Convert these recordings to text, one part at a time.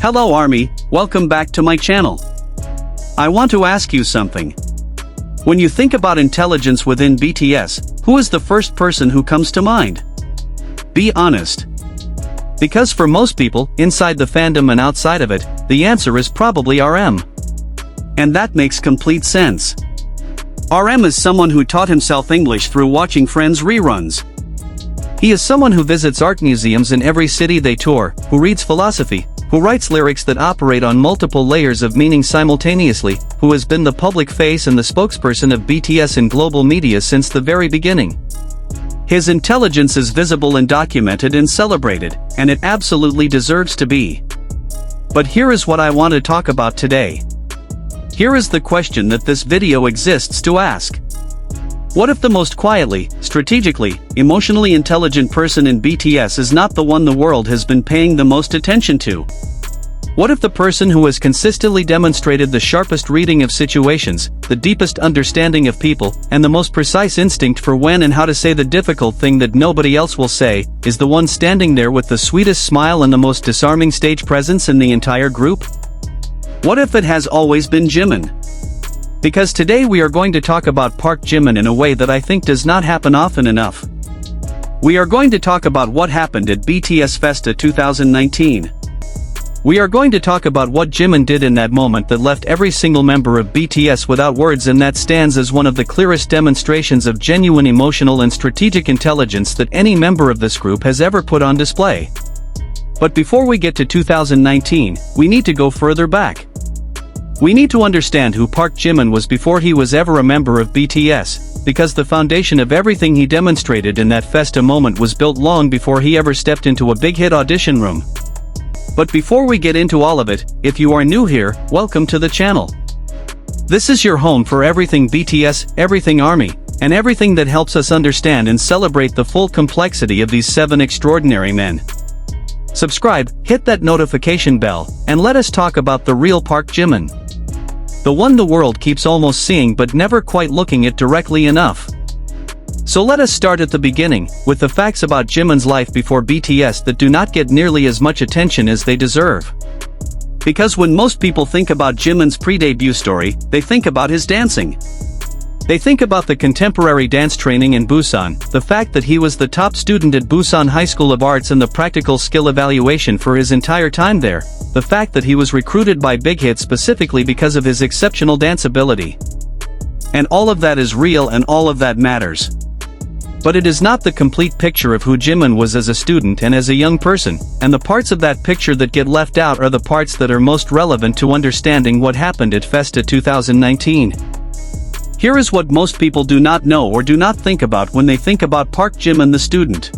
Hello Army, welcome back to my channel. I want to ask you something. When you think about intelligence within BTS, who is the first person who comes to mind? Be honest. Because for most people, inside the fandom and outside of it, the answer is probably RM. And that makes complete sense. RM is someone who taught himself English through watching Friends reruns. He is someone who visits art museums in every city they tour, who reads philosophy, who writes lyrics that operate on multiple layers of meaning simultaneously, who has been the public face and the spokesperson of BTS in global media since the very beginning. His intelligence is visible and documented and celebrated, and it absolutely deserves to be. But here is what I want to talk about today. Here is the question that this video exists to ask. What if the most quietly, strategically, emotionally intelligent person in BTS is not the one the world has been paying the most attention to? What if the person who has consistently demonstrated the sharpest reading of situations, the deepest understanding of people, and the most precise instinct for when and how to say the difficult thing that nobody else will say, is the one standing there with the sweetest smile and the most disarming stage presence in the entire group? What if it has always been Jimin? Because today we are going to talk about ParkJimin in a way that I think does not happen often enough. We are going to talk about what happened at BTS Festa 2019. We are going to talk about what Jimin did in that moment that left every single member of BTS without words, and that stands as one of the clearest demonstrations of genuine emotional and strategic intelligence that any member of this group has ever put on display. But before we get to 2019, we need to go further back. We need to understand who ParkJimin was before he was ever a member of BTS, because the foundation of everything he demonstrated in that Festa moment was built long before he ever stepped into a big hit audition room. But before we get into all of it, if you are new here, welcome to the channel. This is your home for everything BTS, everything ARMY, and everything that helps us understand and celebrate the full complexity of these 7 extraordinary men. Subscribe, hit that notification bell, and let us talk about the real ParkJimin. The one the world keeps almost seeing but never quite looking at directly enough. So let us start at the beginning, with the facts about Jimin's life before BTS that do not get nearly as much attention as they deserve. Because when most people think about Jimin's pre-debut story, they think about his dancing. They think about the contemporary dance training in Busan, the fact that he was the top student at Busan High School of Arts and the practical skill evaluation for his entire time there, the fact that he was recruited by Big Hit specifically because of his exceptional dance ability. And all of that is real and all of that matters. But it is not the complete picture of who Jimin was as a student and as a young person, and the parts of that picture that get left out are the parts that are most relevant to understanding what happened at Festa 2019. Here is what most people do not know or do not think about when they think about ParkJimin the student.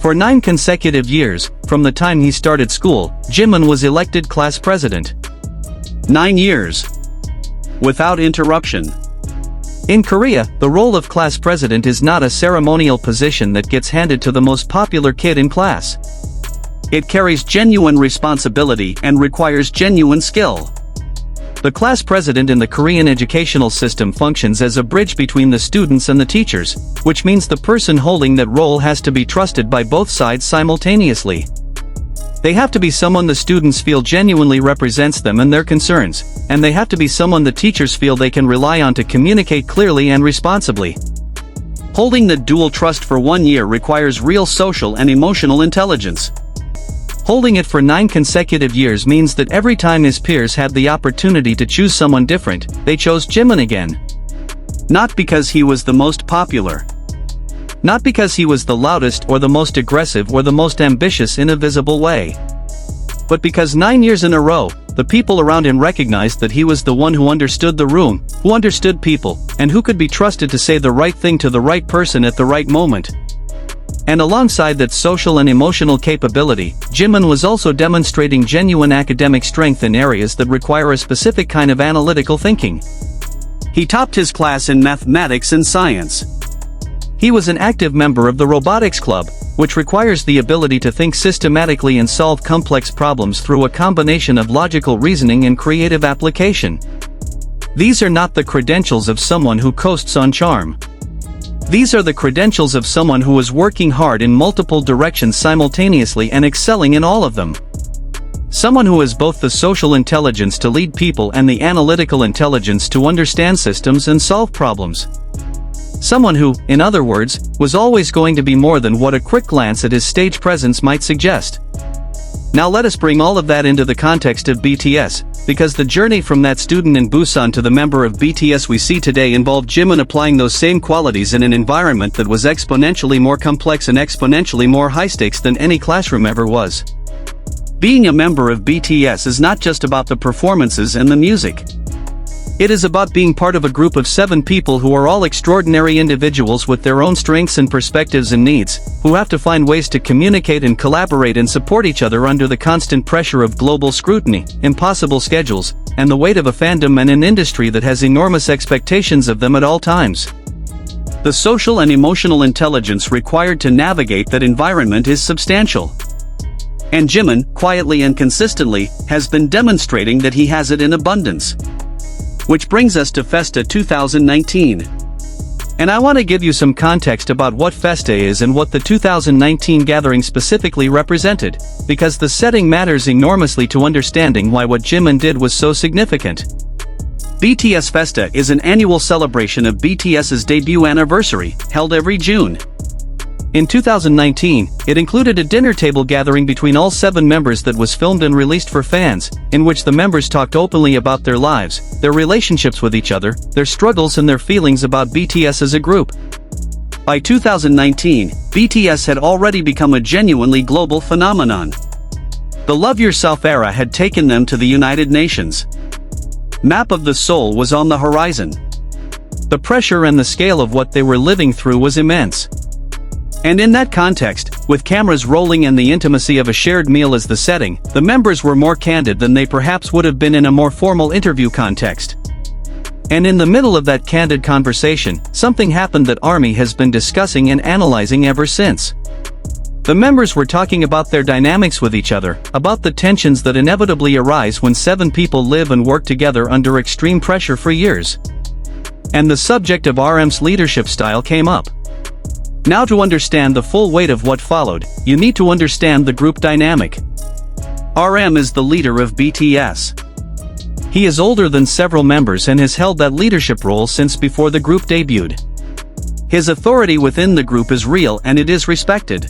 For 9 consecutive years, from the time he started school, Jimin was elected class president. 9 years. Without interruption. In Korea, the role of class president is not a ceremonial position that gets handed to the most popular kid in class. It carries genuine responsibility and requires genuine skill. The class president in the Korean educational system functions as a bridge between the students and the teachers, which means the person holding that role has to be trusted by both sides simultaneously. They have to be someone the students feel genuinely represents them and their concerns, and they have to be someone the teachers feel they can rely on to communicate clearly and responsibly. Holding the dual trust for 1 year requires real social and emotional intelligence. Holding it for 9 consecutive years means that every time his peers had the opportunity to choose someone different, they chose Jimin again. Not because he was the most popular. Not because he was the loudest or the most aggressive or the most ambitious in a visible way. But because 9 years in a row, the people around him recognized that he was the one who understood the room, who understood people, and who could be trusted to say the right thing to the right person at the right moment. And alongside that social and emotional capability, Jimin was also demonstrating genuine academic strength in areas that require a specific kind of analytical thinking. He topped his class in mathematics and science. He was an active member of the robotics club, which requires the ability to think systematically and solve complex problems through a combination of logical reasoning and creative application. These are not the credentials of someone who coasts on charm. These are the credentials of someone who is working hard in multiple directions simultaneously and excelling in all of them. Someone who has both the social intelligence to lead people and the analytical intelligence to understand systems and solve problems. Someone who, in other words, was always going to be more than what a quick glance at his stage presence might suggest. Now let us bring all of that into the context of BTS, because the journey from that student in Busan to the member of BTS we see today involved Jimin applying those same qualities in an environment that was exponentially more complex and exponentially more high-stakes than any classroom ever was. Being a member of BTS is not just about the performances and the music. It is about being part of a group of 7 people who are all extraordinary individuals with their own strengths and perspectives and needs, who have to find ways to communicate and collaborate and support each other under the constant pressure of global scrutiny, impossible schedules, and the weight of a fandom and an industry that has enormous expectations of them at all times. The social and emotional intelligence required to navigate that environment is substantial. And Jimin, quietly and consistently, has been demonstrating that he has it in abundance. Which brings us to Festa 2019. And I want to give you some context about what Festa is and what the 2019 gathering specifically represented, because the setting matters enormously to understanding why what Jimin did was so significant. BTS Festa is an annual celebration of BTS's debut anniversary, held every June. In 2019, it included a dinner table gathering between all 7 members that was filmed and released for fans, in which the members talked openly about their lives, their relationships with each other, their struggles and their feelings about BTS as a group. By 2019, BTS had already become a genuinely global phenomenon. The Love Yourself era had taken them to the United Nations. Map of the Soul was on the horizon. The pressure and the scale of what they were living through was immense. And in that context, with cameras rolling and the intimacy of a shared meal as the setting, the members were more candid than they perhaps would have been in a more formal interview context. And in the middle of that candid conversation, something happened that ARMY has been discussing and analyzing ever since. The members were talking about their dynamics with each other, about the tensions that inevitably arise when 7 people live and work together under extreme pressure for years. And the subject of RM's leadership style came up. Now to understand the full weight of what followed, you need to understand the group dynamic. RM is the leader of BTS. He is older than several members and has held that leadership role since before the group debuted. His authority within the group is real and it is respected.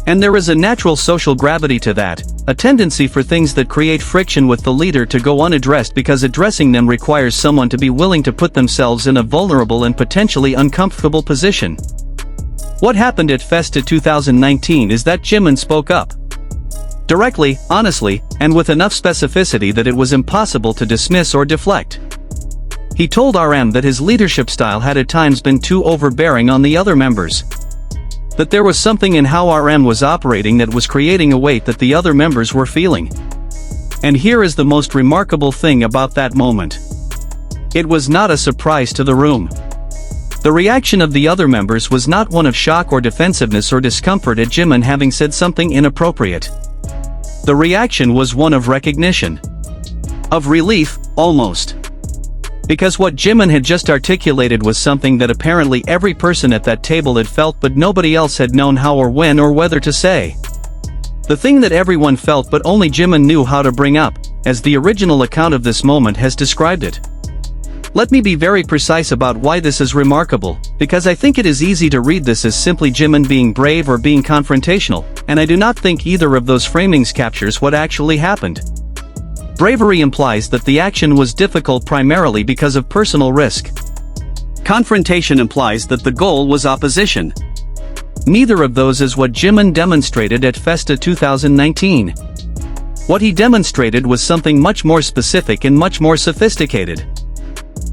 And there is a natural social gravity to that, a tendency for things that create friction with the leader to go unaddressed because addressing them requires someone to be willing to put themselves in a vulnerable and potentially uncomfortable position. What happened at Festa 2019 is that Jimin spoke up. Directly, honestly, and with enough specificity that it was impossible to dismiss or deflect. He told RM that his leadership style had at times been too overbearing on the other members. That there was something in how RM was operating that was creating a weight that the other members were feeling. And here is the most remarkable thing about that moment. It was not a surprise to the room. The reaction of the other members was not one of shock or defensiveness or discomfort at Jimin having said something inappropriate. The reaction was one of recognition. Of relief, almost. Because what Jimin had just articulated was something that apparently every person at that table had felt but nobody else had known how or when or whether to say. The thing that everyone felt but only Jimin knew how to bring up, as the original account of this moment has described it. Let me be very precise about why this is remarkable, because I think it is easy to read this as simply Jimin being brave or being confrontational, and I do not think either of those framings captures what actually happened. Bravery implies that the action was difficult primarily because of personal risk. Confrontation implies that the goal was opposition. Neither of those is what Jimin demonstrated at Festa 2019. What he demonstrated was something much more specific and much more sophisticated.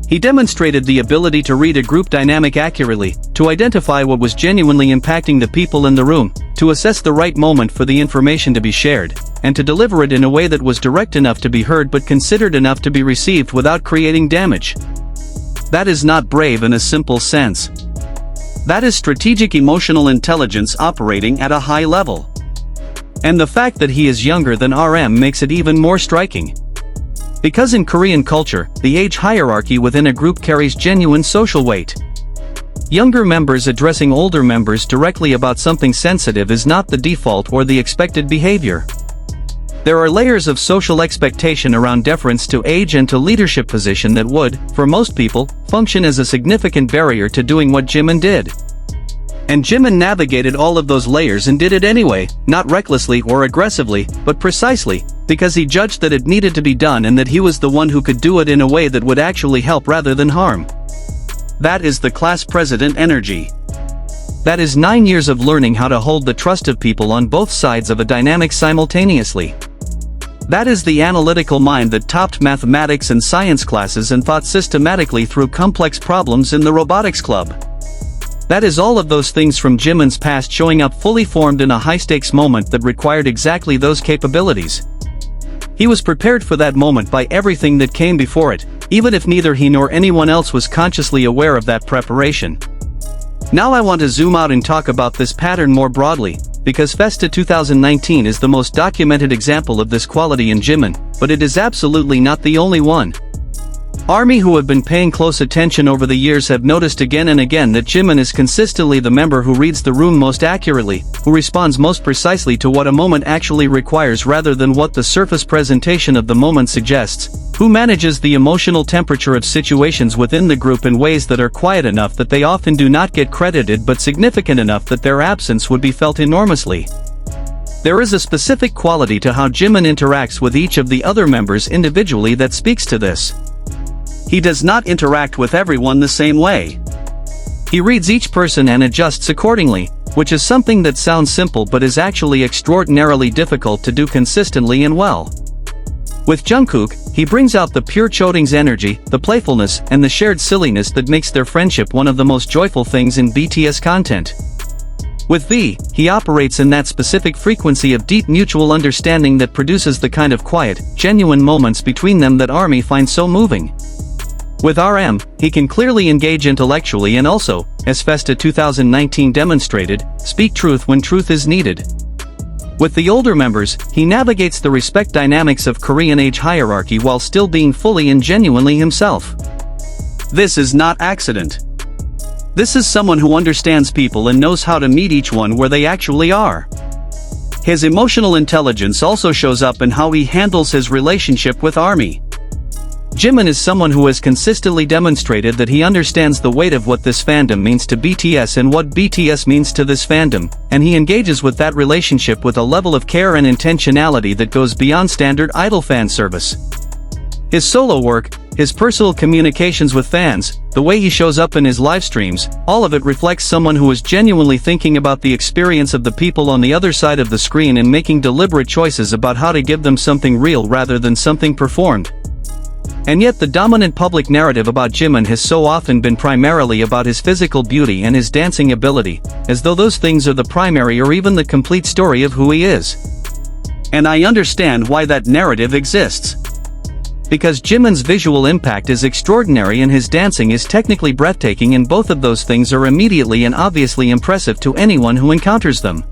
He demonstrated the ability to read a group dynamic accurately, to identify what was genuinely impacting the people in the room, to assess the right moment for the information to be shared, and to deliver it in a way that was direct enough to be heard but considered enough to be received without creating damage. That is not brave in a simple sense. That is strategic emotional intelligence operating at a high level. And the fact that he is younger than RM makes it even more striking. Because in Korean culture, the age hierarchy within a group carries genuine social weight. Younger members addressing older members directly about something sensitive is not the default or the expected behavior. There are layers of social expectation around deference to age and to leadership position that would, for most people, function as a significant barrier to doing what Jimin did. And Jimin navigated all of those layers and did it anyway, not recklessly or aggressively, but precisely, because he judged that it needed to be done and that he was the one who could do it in a way that would actually help rather than harm. That is the class president energy. That is 9 years of learning how to hold the trust of people on both sides of a dynamic simultaneously. That is the analytical mind that topped mathematics and science classes and thought systematically through complex problems in the robotics club. That is all of those things from Jimin's past showing up fully formed in a high-stakes moment that required exactly those capabilities. He was prepared for that moment by everything that came before it, even if neither he nor anyone else was consciously aware of that preparation. Now I want to zoom out and talk about this pattern more broadly, because Festa 2019 is the most documented example of this quality in Jimin, but it is absolutely not the only one. ARMY who have been paying close attention over the years have noticed again and again that Jimin is consistently the member who reads the room most accurately, who responds most precisely to what a moment actually requires rather than what the surface presentation of the moment suggests, who manages the emotional temperature of situations within the group in ways that are quiet enough that they often do not get credited but significant enough that their absence would be felt enormously. There is a specific quality to how Jimin interacts with each of the other members individually that speaks to this. He does not interact with everyone the same way. He reads each person and adjusts accordingly, which is something that sounds simple but is actually extraordinarily difficult to do consistently and well. With Jungkook, he brings out the pure Choding's energy, the playfulness, and the shared silliness that makes their friendship one of the most joyful things in BTS content. With V, he operates in that specific frequency of deep mutual understanding that produces the kind of quiet, genuine moments between them that ARMY finds so moving. With RM, he can clearly engage intellectually and also, as Festa 2019 demonstrated, speak truth when truth is needed. With the older members, he navigates the respect dynamics of Korean age hierarchy while still being fully and genuinely himself. This is not accident. This is someone who understands people and knows how to meet each one where they actually are. His emotional intelligence also shows up in how he handles his relationship with ARMY. Jimin is someone who has consistently demonstrated that he understands the weight of what this fandom means to BTS and what BTS means to this fandom, and he engages with that relationship with a level of care and intentionality that goes beyond standard idol fan service. His solo work, his personal communications with fans, the way he shows up in his live streams, all of it reflects someone who is genuinely thinking about the experience of the people on the other side of the screen and making deliberate choices about how to give them something real rather than something performed. And yet the dominant public narrative about Jimin has so often been primarily about his physical beauty and his dancing ability, as though those things are the primary or even the complete story of who he is. And I understand why that narrative exists. Because Jimin's visual impact is extraordinary and his dancing is technically breathtaking, and both of those things are immediately and obviously impressive to anyone who encounters them.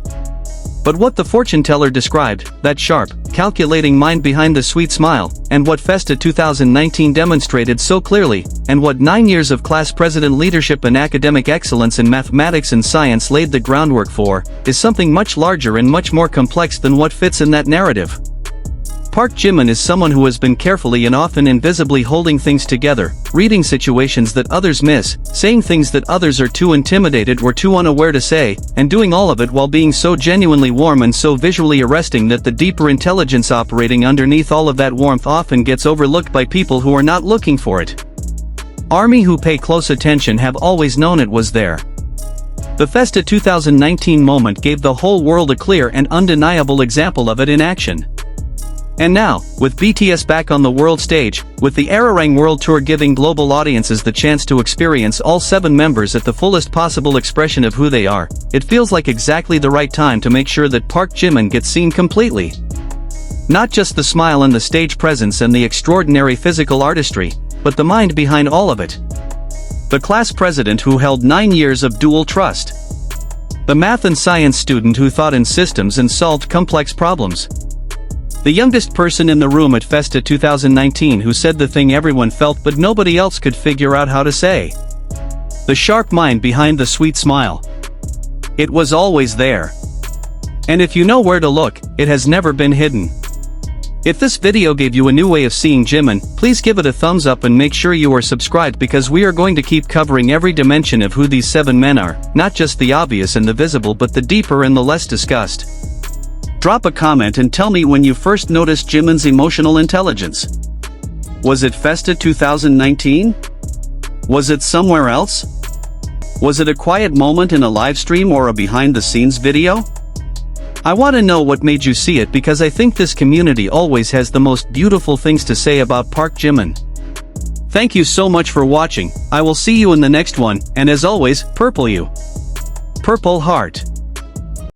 But what the fortune teller described, that sharp, calculating mind behind the sweet smile, and what Festa 2019 demonstrated so clearly, and what 9 years of class president leadership and academic excellence in mathematics and science laid the groundwork for, is something much larger and much more complex than what fits in that narrative. ParkJimin is someone who has been carefully and often invisibly holding things together, reading situations that others miss, saying things that others are too intimidated or too unaware to say, and doing all of it while being so genuinely warm and so visually arresting that the deeper intelligence operating underneath all of that warmth often gets overlooked by people who are not looking for it. ARMY who pay close attention have always known it was there. The Festa 2019 moment gave the whole world a clear and undeniable example of it in action. And now, with BTS back on the world stage, with the Arirang World Tour giving global audiences the chance to experience all 7 members at the fullest possible expression of who they are, it feels like exactly the right time to make sure that ParkJimin gets seen completely. Not just the smile and the stage presence and the extraordinary physical artistry, but the mind behind all of it. The class president who held 9 years of dual trust. The math and science student who thought in systems and solved complex problems. The youngest person in the room at Festa 2019 who said the thing everyone felt but nobody else could figure out how to say. The sharp mind behind the sweet smile. It was always there. And if you know where to look, it has never been hidden. If this video gave you a new way of seeing Jimin, please give it a thumbs up and make sure you are subscribed because we are going to keep covering every dimension of who these 7 men are, not just the obvious and the visible but the deeper and the less discussed. Drop a comment and tell me when you first noticed Jimin's emotional intelligence. Was it Festa 2019? Was it somewhere else? Was it a quiet moment in a live stream or a behind-the-scenes video? I want to know what made you see it because I think this community always has the most beautiful things to say about ParkJimin. Thank you so much for watching, I will see you in the next one, and as always, purple you. Purple heart.